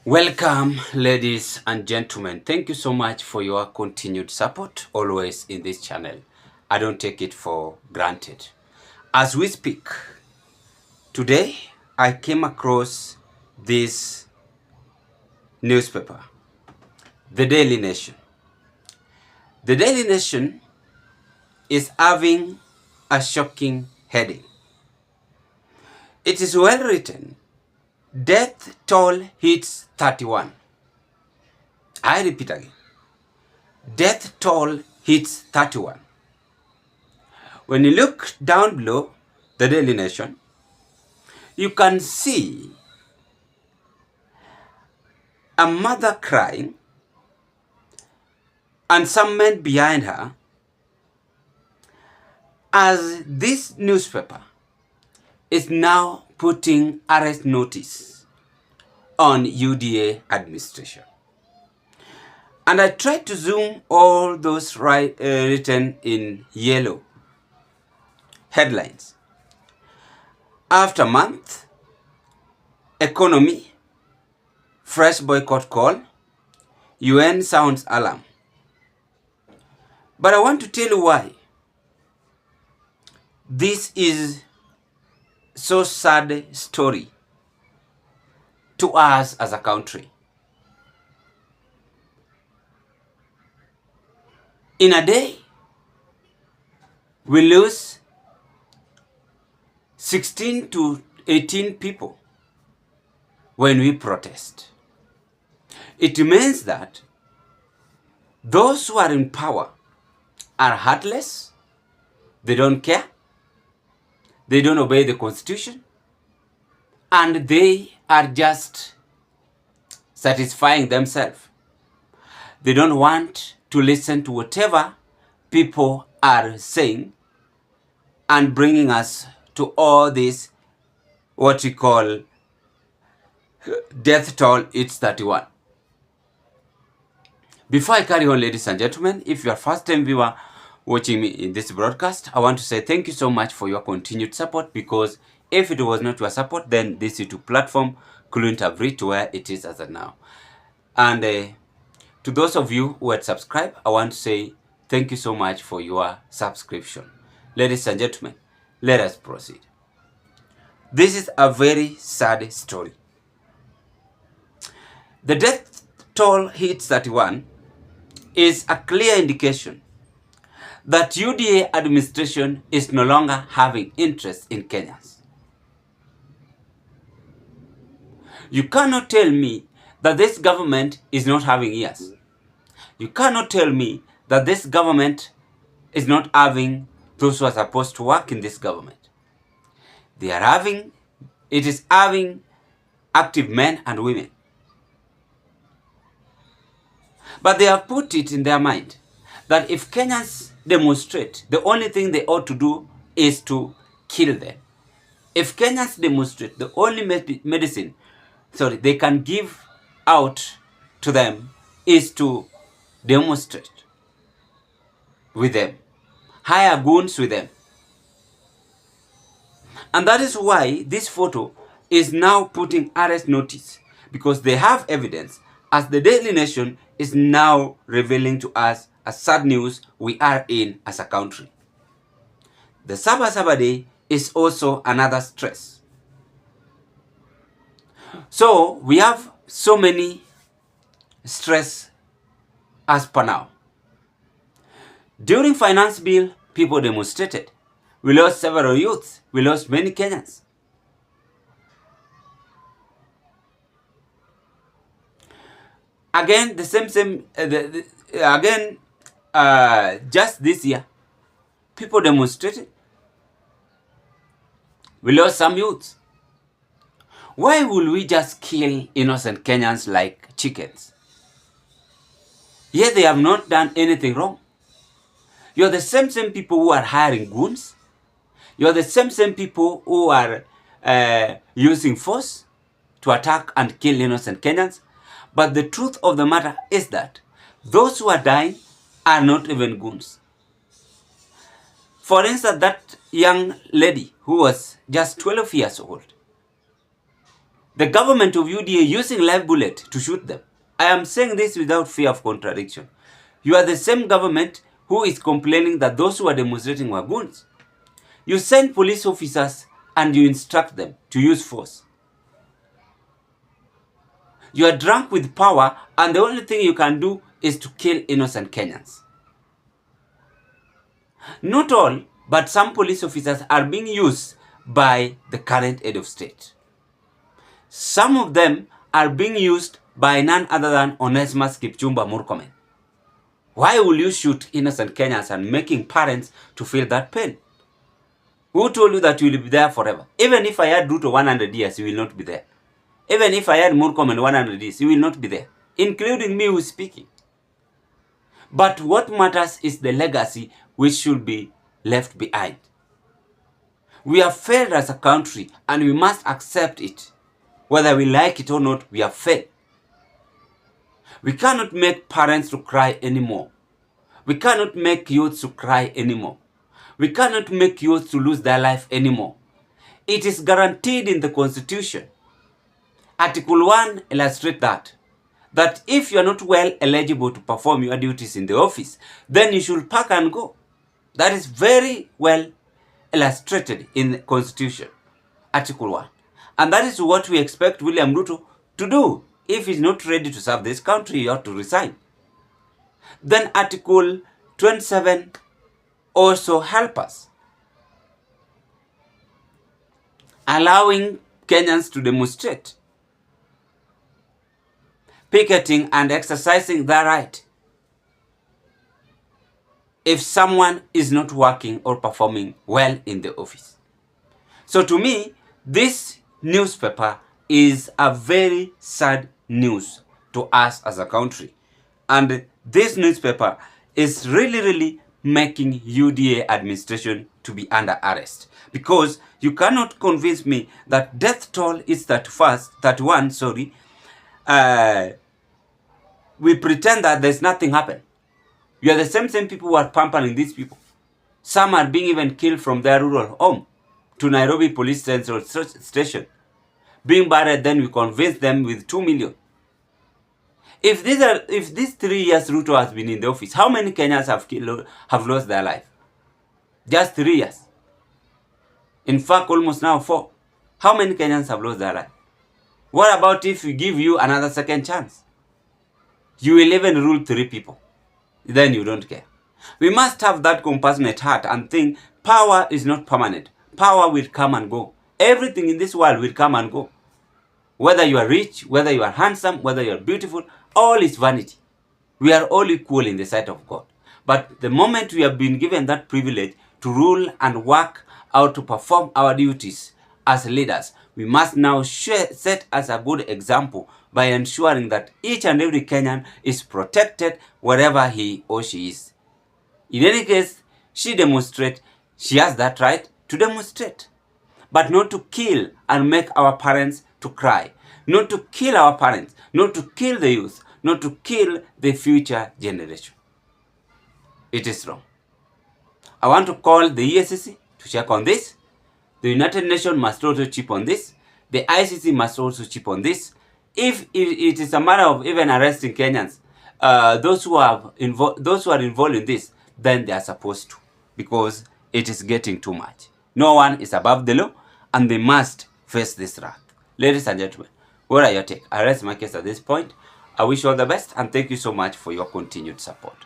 Welcome, ladies and gentlemen. Thank you so much for your continued support always in this channel. I don't take it for granted. As we speak, today I came across this newspaper, The Daily Nation. The Daily Nation is having a shocking heading. It is well written. Death toll hits 31. I repeat again. Death toll hits 31. When you look down below the Daily Nation, you can see a mother crying and some men behind her as this newspaper is now putting arrest notice on UDA administration. And I tried to zoom all those written in yellow headlines. Aftermath, economy, fresh boycott call, UN sounds alarm. But I want to tell you why this is so sad story to us as a country. In a day, we lose 16 to 18 people when we protest. It means that those who are in power are heartless, they don't care, they don't obey the constitution, and they are just satisfying themselves. They don't want to listen to whatever people are saying and bringing us to all this, what we call death toll, it's 31. Before I carry on, ladies and gentlemen, if you are first time viewer watching me in this broadcast, I want to say thank you so much for your continued support, because if it was not your support, then this YouTube platform couldn't have reached where it is as of now. And to those of you who had subscribed, I want to say thank you so much for your subscription. Ladies and gentlemen, let us proceed. This is a very sad story. The death toll hits 31 is a clear indication that UDA administration is no longer having interest in Kenyans. You cannot tell me that this government is not having ears. You cannot tell me that this government is not having those who are supposed to work in this government. It is having active men and women. But they have put it in their mind that if Kenyans demonstrate, the only thing they ought to do is to kill them. If Kenyans demonstrate, the only medicine they can give out to them is to demonstrate with them, hire goons with them. And that is why this photo is now putting arrest notice, because they have evidence, as the Daily Nation is now revealing to us a sad news we are in as a country. The Sabasaba Day is also another stress. So we have so many stress as per now. During finance bill, people demonstrated. We lost several youths. We lost many Kenyans. Again, just this year, people demonstrated. We lost some youths. Why will we just kill innocent Kenyans like chickens? Yet they have not done anything wrong. You're the same people who are hiring goons. You're the same people who are using force to attack and kill innocent Kenyans. But the truth of the matter is that those who are dying are not even goons. For instance, that young lady who was just 12 years old, The government of UDA using live bullet to shoot them. I am saying this without fear of contradiction. You are the same government who is complaining that those who are demonstrating were goons. You send police officers and you instruct them to use force. You are drunk with power and the only thing you can do is to kill innocent Kenyans. Not all, but some police officers are being used by the current head of state. Some of them are being used by none other than Onesmus Kipchumba Murkomen. Why will you shoot innocent Kenyans and making parents to feel that pain? Who told you that you will be there forever? Even if I had Ruto 100 years, you will not be there. Even if I had Murkomen 100 years, you will not be there, including me who is speaking. But what matters is the legacy which should be left behind. We have failed as a country and we must accept it. Whether we like it or not, we have failed. We cannot make parents to cry anymore. We cannot make youth to cry anymore. We cannot make youth to lose their life anymore. It is guaranteed in the Constitution. Article 1 illustrates that if you are not well eligible to perform your duties in the office, then you should pack and go. That is very well illustrated in the Constitution, Article 1. And that is what we expect William Ruto to do. If he's not ready to serve this country, he ought to resign. Then Article 27 also helps us, allowing Kenyans to demonstrate, picketing and exercising their right if someone is not working or performing well in the office. So to me, this newspaper is a very sad news to us as a country. And this newspaper is really making UDA administration to be under arrest. Because you cannot convince me that death toll is 31, we pretend that there's nothing happened. You are the same people who are pampering these people. Some are being even killed from their rural home to Nairobi Police Central Station. Being buried, then we convince them with 2 million. If these 3 years Ruto has been in the office, how many Kenyans have lost their life? Just 3 years. In fact, almost now 4. How many Kenyans have lost their life? What about if we give you another second chance? You will even rule 3 people. Then you don't care. We must have that compassionate heart and think power is not permanent. Power will come and go. Everything in this world will come and go. Whether you are rich, whether you are handsome, whether you are beautiful, all is vanity. We are all equal in the sight of God. But the moment we have been given that privilege to rule and work out to perform our duties as leaders, we must now set as a good example by ensuring that each and every Kenyan is protected wherever he or she is. In any case, she demonstrates, she has that right to demonstrate, but not to kill and make our parents to cry, not to kill our parents, not to kill the youth, not to kill the future generation. It is wrong. I want to call the EACC to check on this. The United Nations must also chip on this. The ICC must also chip on this. If it is a matter of even arresting Kenyans, those who are involved in this, then they are supposed to, because it is getting too much. No one is above the law, and they must face this wrath. Ladies and gentlemen, what are your take? I rest my case at this point. I wish you all the best, and thank you so much for your continued support.